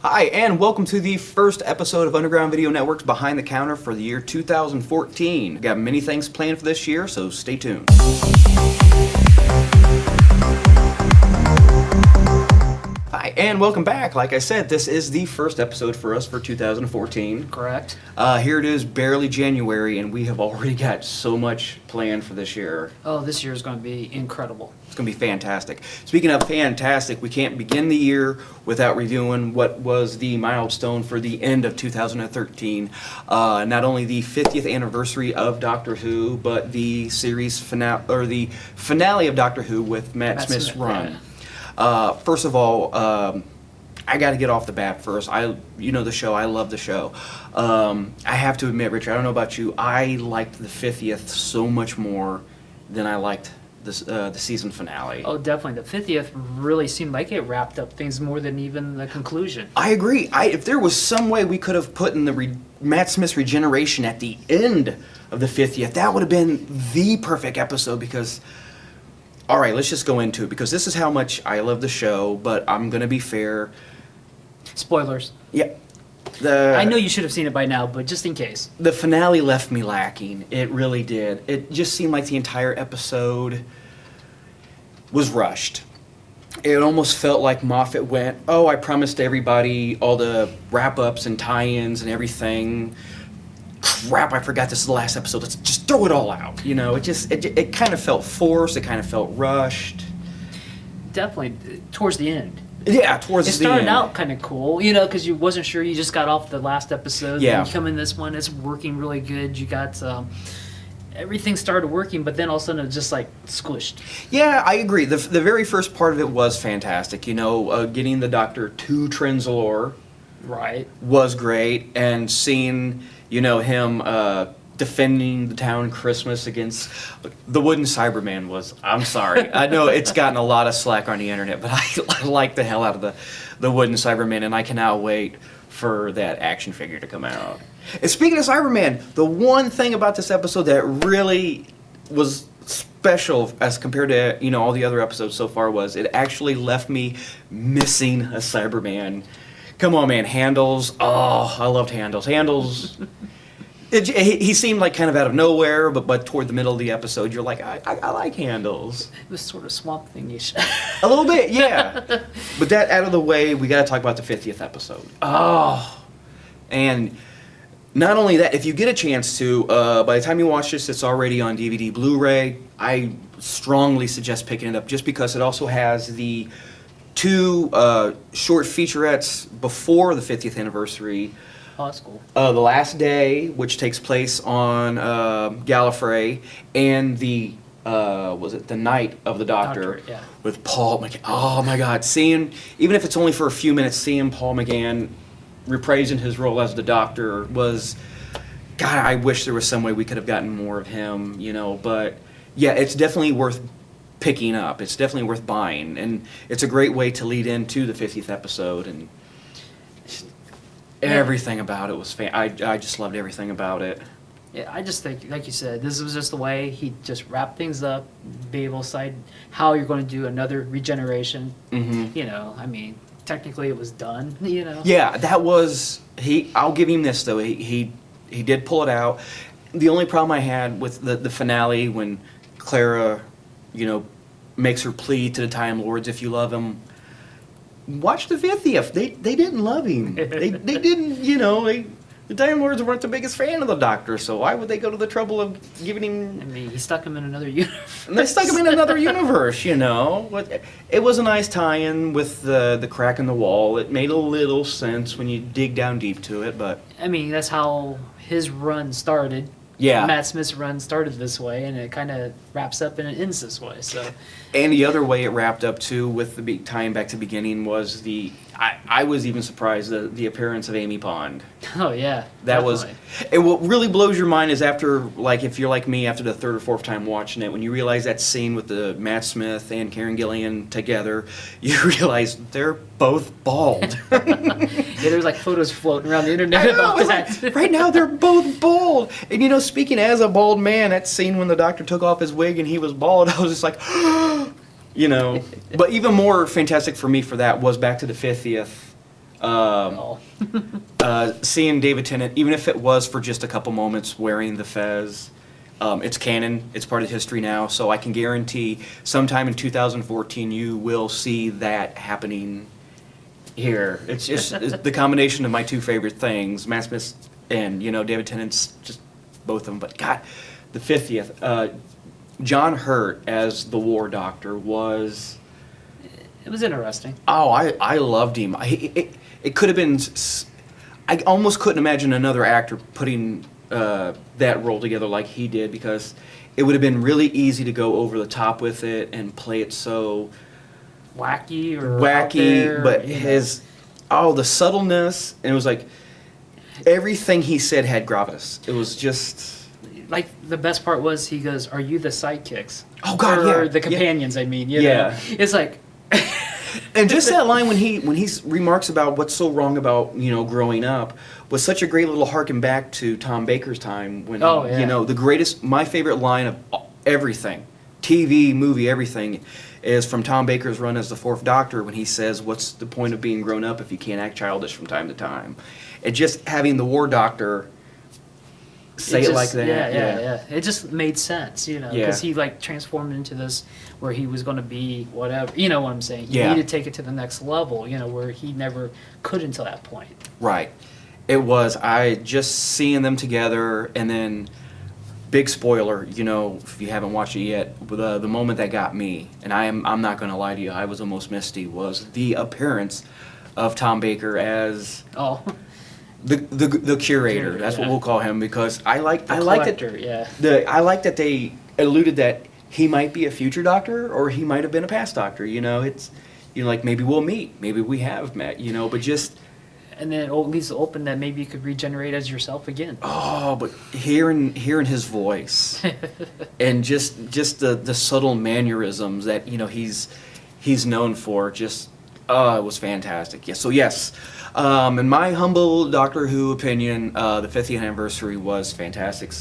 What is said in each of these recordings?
Hi, and welcome to the first episode of Underground Video Network's Behind the Counter for the year 2014. We've got many things planned for this year, so stay tuned. Hi, and welcome back. Like I said, this is the first episode for us for 2014. Correct. Here it is, barely January, and we have already got so much planned for this year. Oh, this year is going to be incredible. It's going to be fantastic. Speaking of fantastic, we can't begin the year without reviewing what was the milestone for the end of 2013. Not only the 50th anniversary of Doctor Who, but the series finale, or the finale of Doctor Who with Matt Smith's run. Yeah. First of all, I got to get off the bat first. You know the show. I love the show. I have to admit, Richard, I don't know about you, I liked the 50th so much more than I liked the season finale. Oh, definitely. The 50th really seemed like it wrapped up things more than even the conclusion. I agree. If there was some way we could have put in the Matt Smith's regeneration at the end of the 50th, that would have been the perfect episode because... All right, let's just go into it because this is how much I love the show, but I'm going to be fair. Spoilers. Yeah. I know you should have seen it by now, but just in case. The finale left me lacking. It really did. It just seemed like the entire episode was rushed. It almost felt like Moffat went, oh, I promised everybody all the wrap-ups and tie-ins and everything. Crap, I forgot this is the last episode. Let's just throw it all out. You know, it kind of felt forced. It kind of felt rushed. Definitely, towards the end. Yeah, towards the end. It started out kind of cool, you know, because you wasn't sure. You just got off the last episode. Yeah. Then you come in this one, it's working really good. You got... everything started working, but then all of a sudden it just like squished. Yeah, I agree. The very first part of it was fantastic. You know, getting the Doctor to Trenzalore Right. was great, and seeing, you know, him defending the town Christmas against the wooden Cyberman was, I'm sorry. I know it's gotten a lot of slack on the internet, but I like the hell out of the wooden Cyberman, and I cannot wait for that action figure to come out. And speaking of Cyberman, the one thing about this episode that really was special as compared to, you know, all the other episodes so far was it actually left me missing a Cyberman. Come on, man, Handles. Oh, I loved Handles. Handles. He seemed like kind of out of nowhere, but toward the middle of the episode, you're like, I like Handles. It was sort of Swamp Thing-ish. A little bit, yeah. But that out of the way, we got to talk about the 50th episode. Oh, and not only that, if you get a chance to, by the time you watch this, it's already on DVD, Blu-ray. I strongly suggest picking it up just because it also has the two short featurettes before the 50th anniversary. Oh, that's cool. The Last Day, which takes place on Gallifrey, and the was it the Night of the Doctor, yeah. with Paul McGann. Oh my God, seeing, even if it's only for a few minutes, seeing Paul McGann reprising his role as the Doctor was, God, I wish there was some way we could have gotten more of him, you know. But yeah, it's definitely worth picking up. It's definitely worth buying, and it's a great way to lead into the 50th episode. And everything about it was I just loved everything about it. Yeah, I just think, like you said, this was just the way he just wrapped things up, be able to decide how you're going to do another regeneration. Mm-hmm. You know, I mean, technically it was done, you know. Yeah, that was, I'll give him this though, he did pull it out. The only problem I had with the finale when Clara, you know, makes her plea to the Time Lords, if you love him, watch the 50th. They didn't love him. They didn't, you know, the Time Lords weren't the biggest fan of the Doctor, so why would they go to the trouble of giving him... I mean, he stuck him in another universe. They stuck him in another universe, you know. It was a nice tie-in with the crack in the wall. It made a little sense when you dig down deep to it, but... I mean, that's how his run started. Yeah. Matt Smith's run started this way, and it kind of wraps up and it ends this way, so... And the other way it wrapped up, too, with the tying back to the beginning was I was even surprised the appearance of Amy Pond. Oh, yeah. That definitely. was... And what really blows your mind is after, like, if you're like me, after the third or fourth time watching it, when you realize that scene with the Matt Smith and Karen Gillan together, you realize they're both bald. Yeah, there's like photos floating around the internet about that. Like, right now, they're both bald. And, you know, speaking as a bald man, that scene when the Doctor took off his wig and he was bald, I was just like... You know, but even more fantastic for me for that was back to the 50th Oh. Seeing David Tennant, even if it was for just a couple moments wearing the fez, it's canon, it's part of history now, so I can guarantee sometime in 2014 you will see that happening here. It's just it's the combination of my two favorite things, Matt Smith and, David Tennant's just both of them. But God, the 50th, John Hurt as the War Doctor was... It was interesting. Oh, I loved him. It could have been... I almost couldn't imagine another actor putting that role together like he did, because it would have been really easy to go over the top with it and play it so... Wacky or out there, but the subtleness, and it was like everything he said had gravitas. It was just like the best part was he goes, "Are you the sidekicks?" Oh God, or yeah, the companions. I mean, yeah. It's like, and just that line when he remarks about what's so wrong about growing up was such a great little harken back to Tom Baker's time when the greatest, my favorite line of everything, TV, movie, everything, is from Tom Baker's run as the Fourth Doctor when he says, "What's the point of being grown up if you can't act childish from time to time?" And just having the War Doctor say it like that. Yeah. It just made sense, because Yeah. he like transformed into this where he was going to be whatever, you know what I'm saying? He Yeah. needed to take it to the next level, where he never could until that point. Right. It was. I just seeing them together, and then big spoiler, if you haven't watched it yet, the moment that got me, and I'm not going to lie to you, I was almost misty, was the appearance of Tom Baker as Oh, the curator. That's what yeah. we'll call him, because I like that collector, yeah. I like that they alluded that he might be a future Doctor or he might have been a past Doctor. It's like maybe we'll meet, maybe we have met, but just. And then it leaves it open that maybe you could regenerate as yourself again. Oh, but hearing his voice and just the subtle mannerisms that he's known for, just it was fantastic. Yes, so yes, in my humble Doctor Who opinion, the 50th anniversary was fantastic.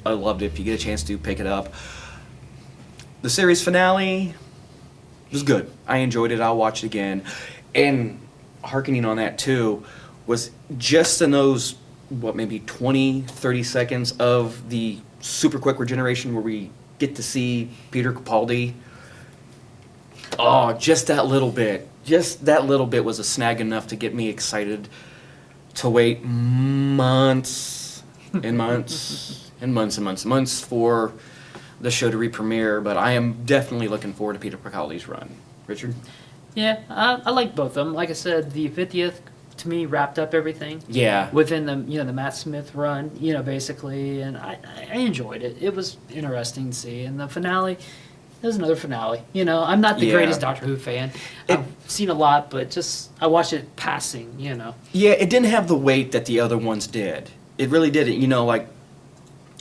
I loved it. If you get a chance to pick it up, the series finale was good. I enjoyed it. I'll watch it again, and hearkening on that too. Was just in those, maybe 20, 30 seconds of the super quick regeneration where we get to see Peter Capaldi. Oh, just that little bit. Just that little bit was a snag enough to get me excited to wait months and months and months and months and months for the show to re-premiere. But I am definitely looking forward to Peter Capaldi's run. Richard? Yeah, I like both of them. Like I said, the 50th, to me, wrapped up everything. Yeah. Within the the Matt Smith run, basically, and I enjoyed it. It was interesting to see. And the finale, there's another finale. I'm not the greatest Doctor Who fan. I've seen a lot, but just I watched it passing. Yeah, it didn't have the weight that the other ones did. It really didn't. Like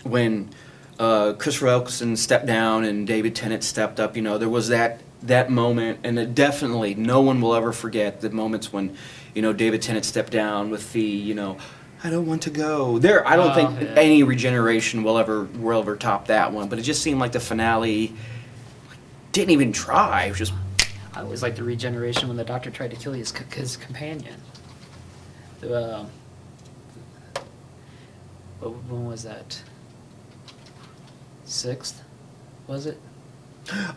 when Christopher Eccleston stepped down and David Tennant stepped up. There was that moment, and it definitely no one will ever forget the moments when. David Tennant stepped down with the, I don't want to go. I don't think any regeneration will ever top that one. But it just seemed like the finale didn't even try. It was just. I always liked the regeneration when the Doctor tried to kill his companion. When was that? 6th, was it?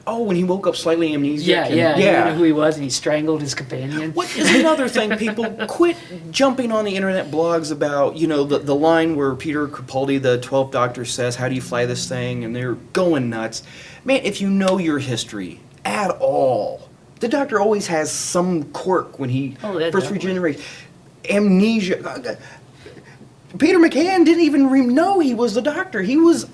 Oh, when he woke up slightly amnesiac. Yeah. He didn't know who he was, and he strangled his companion. What is another thing? People quit jumping on the internet blogs about, the line where Peter Capaldi, the 12th Doctor, says, "How do you fly this thing?" And they're going nuts. Man, if you know your history at all, the Doctor always has some quirk when he first regenerates. Amnesia. Peter McCann didn't even know he was the Doctor. He was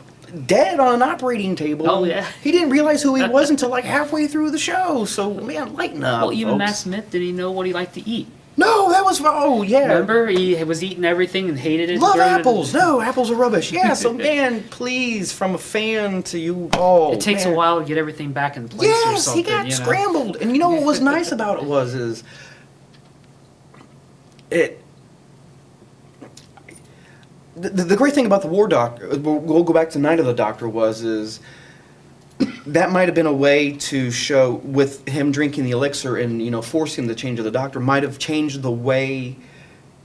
dead on an operating table. Oh, yeah. He didn't realize who he was until like halfway through the show. So, man, lighten up. Well, even folks. Matt Smith, did he know what he liked to eat? No, that was, yeah. Remember? He was eating everything and hated it. Love apples. No, apples are rubbish. Yeah, so, man, please, from a fan to you all. It takes a while to get everything back in place or Yes, something. he got scrambled. And what was nice about it is the great thing about the War Doctor, we'll go back to Night of the Doctor, is that might have been a way to show, with him drinking the elixir and, forcing the change of the doctor, might have changed the way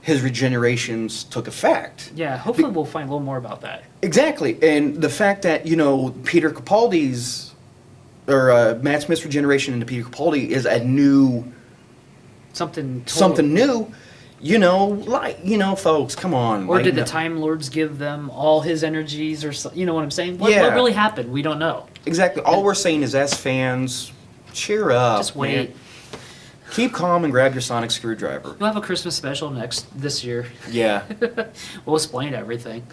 his regenerations took effect. Yeah, hopefully we'll find a little more about that. Exactly. And the fact that, Peter Capaldi's, or Matt Smith's regeneration into Peter Capaldi is a new, Something new, folks, come on. Or did lighten the up. Time Lords give them all his energies, or you know what I'm saying? What Yeah. really happened? We don't know. Exactly. All we're saying is, as fans, cheer up. Just wait. man. Keep calm and grab your sonic screwdriver. We'll have a Christmas special this year. Yeah. We'll explain everything.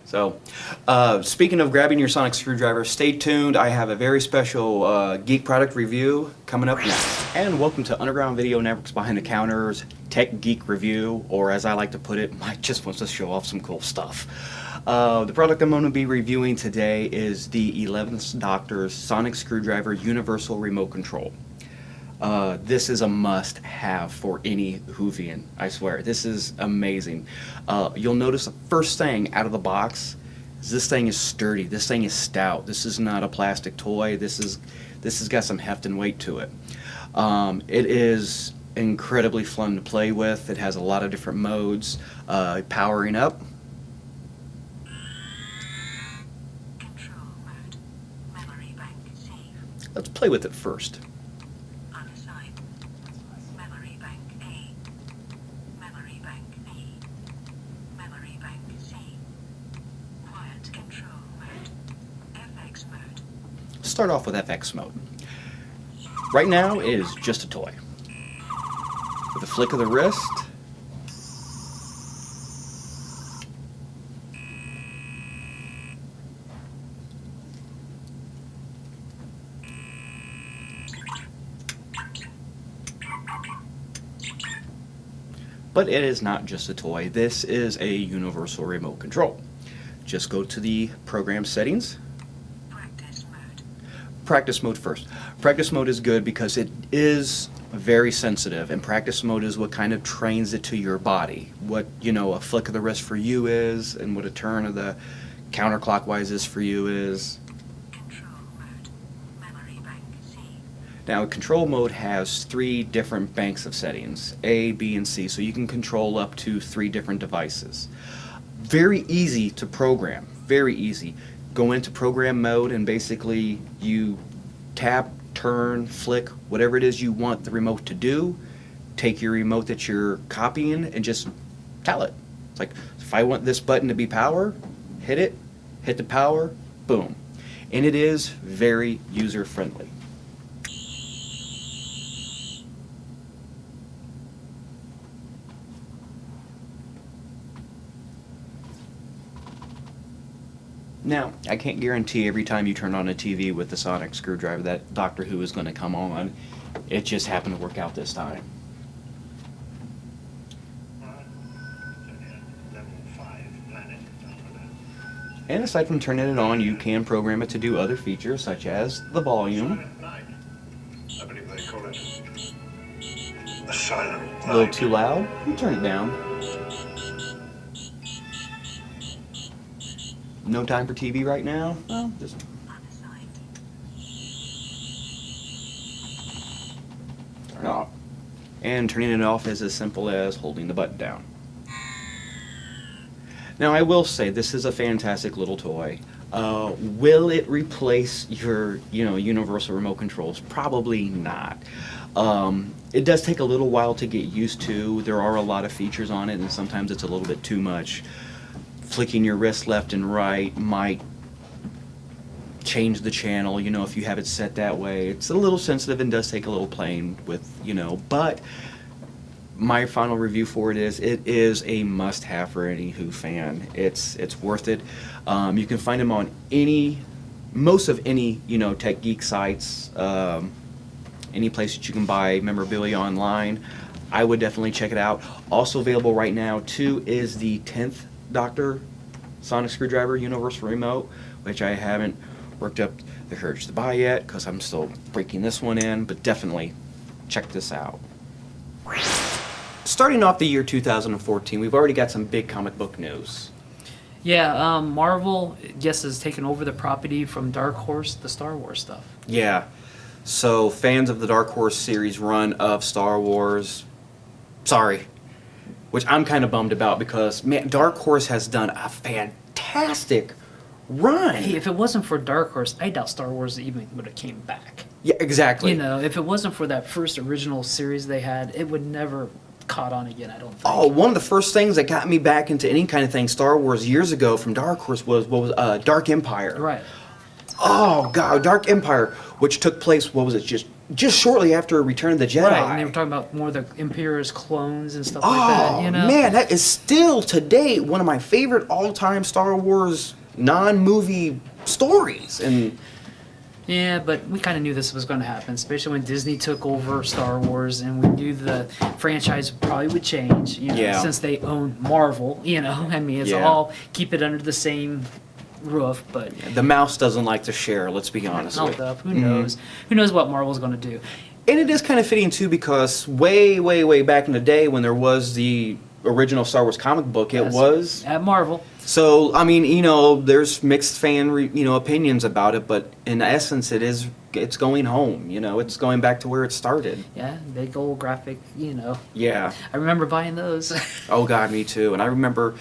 So, speaking of grabbing your sonic screwdriver, stay tuned. I have a very special geek product review coming up next. And welcome to Underground Video Network's Behind the Counters Tech Geek Review, or as I like to put it, Mike just wants to show off some cool stuff. The product I'm going to be reviewing today is the 11th Doctor's Sonic Screwdriver Universal Remote Control. This is a must-have for any Whovian, I swear. This is amazing. You'll notice the first thing out of the box is this thing is sturdy. This thing is stout. This is not a plastic toy. This has got some heft and weight to it. It is incredibly fun to play with. It has a lot of different modes. Powering up. Control mode. Memory bank C. Let's play with it first. Unassigned. Memory bank A. Memory bank B. Memory bank C. Quiet control mode. FX mode. Start off with FX mode. Right now it is just a toy. With a flick of the wrist, but it is not just a toy. This is a universal remote control. Just go to the program settings. Practice mode. Practice mode first. Practice mode is good because it is very sensitive, and practice mode is what kind of trains it to your body. What, a flick of the wrist for you is, and what a turn of the counterclockwise is for you is. Control mode. Memory bank C. Now, control mode has 3 different banks of settings, A, B, and C, so you can control up to 3 different devices. Very easy to program, very easy. Go into program mode and basically you tap, turn, flick, whatever it is you want the remote to do. Take your remote that you're copying and just tell it. It's like, if I want this button to be power, hit it, hit the power, boom. And it is very user friendly. Now, I can't guarantee every time you turn on a TV with the sonic screwdriver that Doctor Who is going to come on. It just happened to work out this time. Level 5 planet. And aside from turning it on, you can program it to do other features such as the volume. I believe they call it a silent A little too loud, you turn it down. No time for TV right now? Well, just Unassigned. turn it off. And turning it off is as simple as holding the button down. Now, I will say this is a fantastic little toy. Will it replace your, universal remote controls? Probably not. It does take a little while to get used to. There are a lot of features on it, and sometimes it's a little bit too much. Flicking your wrist left and right might change the channel, if you have it set that way. It's a little sensitive and does take a little playing with, but my final review for it is a must-have for any Who fan. It's worth it. You can find them on most of any, tech geek sites, any place that you can buy memorabilia online. I would definitely check it out. Also available right now, too, is the 10th Doctor Sonic Screwdriver Universal Remote, which I haven't worked up the courage to buy yet because I'm still breaking this one in, but definitely check this out. Starting off the year 2014, we've already got some big comic book news. Yeah, Marvel, yes, has taken over the property from Dark Horse, the Star Wars stuff. Yeah. So fans of the Dark Horse series run of Star Wars, sorry, which I'm kind of bummed about because man, Dark Horse has done a fantastic run. Hey, if it wasn't for Dark Horse, I doubt Star Wars even would have came back. Yeah, exactly. You know, if it wasn't for that first original series they had, it would never caught on again, I don't think. Oh, one of the first things that got me back into any kind of thing Star Wars years ago from Dark Horse was Dark Empire. Right. Oh God, Dark Empire, which took place, what was it, just shortly after Return of the Jedi. Right, and they were talking about more of the Imperious clones and stuff Oh like that, you know? man, that is still to date one of my favorite all-time Star Wars non-movie stories. And Yeah, but we kind of knew this was going to happen, especially when Disney took over Star Wars, and we knew the franchise probably would change, you know, Yeah. since they own Marvel, you know? I mean, it's Yeah. all keep it under the same roof, but the mouse doesn't like to share, let's be honest not with you. who knows? Who knows what Marvel's going to do? And it is kind of fitting too because way back in the day when there was the original Star Wars comic book, it Yes. was. At Marvel. So I mean, you know, there's mixed fan opinions about it, but in essence, it's going home. You know, it's going back to where it started. Yeah, big old graphic, you know. Yeah. I remember buying those. Oh God, me too. And I remember,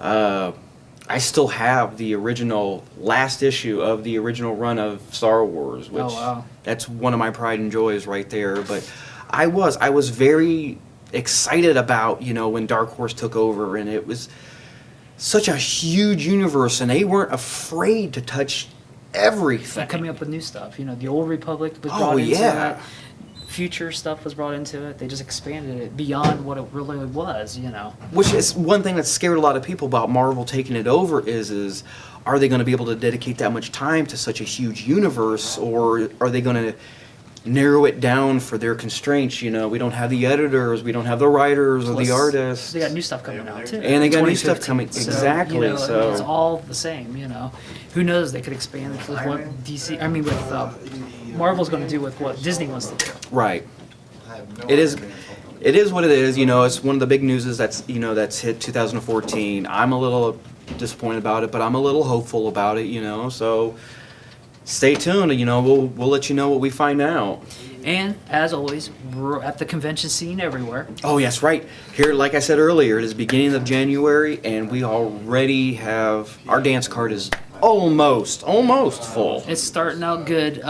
I still have the original last issue of the original run of Star Wars, which Oh, wow. that's one of my pride and joys right there. But I was very excited about, you know, when Dark Horse took over, and it was such a huge universe, and they weren't afraid to touch everything. Coming up with new stuff, you know, the Old Republic was Oh, brought into yeah. it. Future stuff was brought into it. They just expanded it beyond what it really was, you know. Which is one thing that scared a lot of people about Marvel taking it over is are they going to be able to dedicate that much time to such a huge universe, or are they going to narrow it down for their constraints? You know, we don't have the editors, we don't have the writers or Plus, the artists. They got new stuff coming out too. And they got new stuff 2015. coming- exactly, You know, so- it's all the same. You know, who knows? They could expand it with what DC. I mean, with Marvel's going to do with what Disney wants to do. Right. It is what it is. You know, it's one of the big newses that's hit 2014. I'm a little disappointed about it, but I'm a little hopeful about it. You know, so stay tuned. You know, we'll let you know what we find out. And as always, we're at the convention scene everywhere. Oh yes, right. Here, like I said earlier, it is beginning of January, and we already have our dance card is almost full. It's starting out good.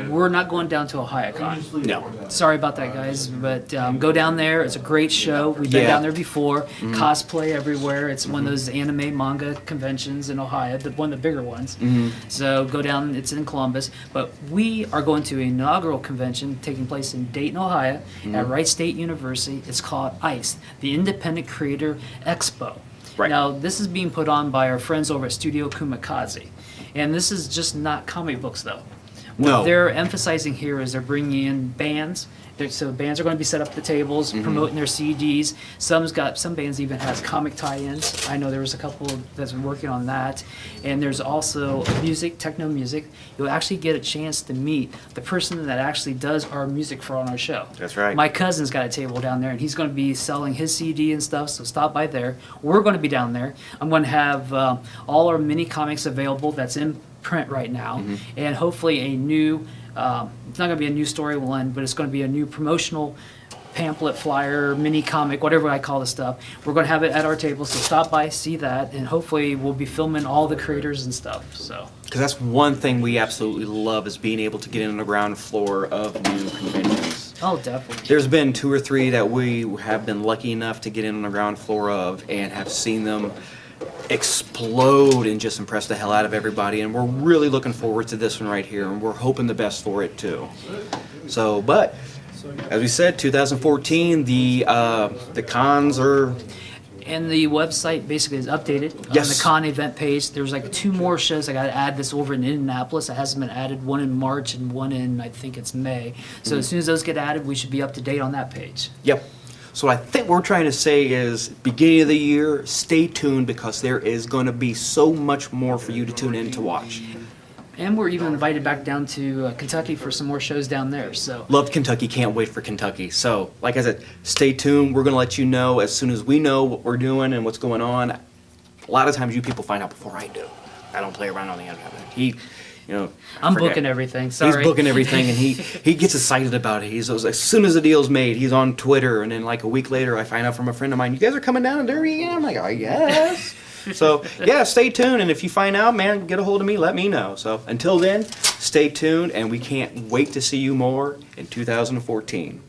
We're not going down to OhioCon. No. Sorry about that, guys, but go down there. It's a great show. We've been Yeah. down there before. Cosplay everywhere. It's one of those anime manga conventions in Ohio, one of the bigger ones. So go down. It's in Columbus. But we are going to an inaugural convention taking place in Dayton, Ohio, at Wright State University. It's called ICE, the Independent Creator Expo. Right. Now, this is being put on by our friends over at Studio Kumikaze. And this is just not comic books, though. What No. they're emphasizing here is they're bringing in bands. So bands are going to be set up at the tables, promoting their CDs. Some bands even has comic tie-ins. I know there was a couple that's been working on that. And there's also music, techno music. You'll actually get a chance to meet the person that actually does our music on our show. That's right. My cousin's got a table down there, and he's going to be selling his CD and stuff, so stop by there. We're going to be down there. I'm going to have all our mini comics available that's in print right now, and hopefully a new, it's not going to be a new story one, but it's going to be a new promotional pamphlet, flyer, mini comic, whatever I call the stuff. We're going to have it at our table, so stop by, see that, and hopefully we'll be filming all the creators and stuff. So Because that's one thing we absolutely love is being able to get in on the ground floor of new conventions. oh, definitely. There's been 2 or 3 that we have been lucky enough to get in on the ground floor of and have seen them explode and just impress the hell out of everybody. And we're really looking forward to this one right here, and we're hoping the best for it too. So, but as we said, 2014, the cons are. And the website basically is updated on Yes. the con event page. There's like 2 more shows I got to add this over in Indianapolis. It hasn't been added, one in March and one in, I think it's May. So as soon as those get added, we should be up to date on that page. Yep. So what I think we're trying to say is, beginning of the year, stay tuned because there is going to be so much more for you to tune in to watch. And we're even invited back down to Kentucky for some more shows down there. So Love Kentucky, can't wait for Kentucky. So, like I said, stay tuned. We're going to let you know as soon as we know what we're doing and what's going on. A lot of times you people find out before I do. I don't play around on the internet. He, you know, I I'm forget. booking everything. Sorry. He's booking everything, and he gets excited about it. He's as soon as the deal's made, he's on Twitter, and then like a week later, I find out from a friend of mine, you guys are coming down to Derby again. I'm like, I guess. So yeah, stay tuned, and if you find out, man, get a hold of me. Let me know. So until then, stay tuned, and we can't wait to see you more in 2014.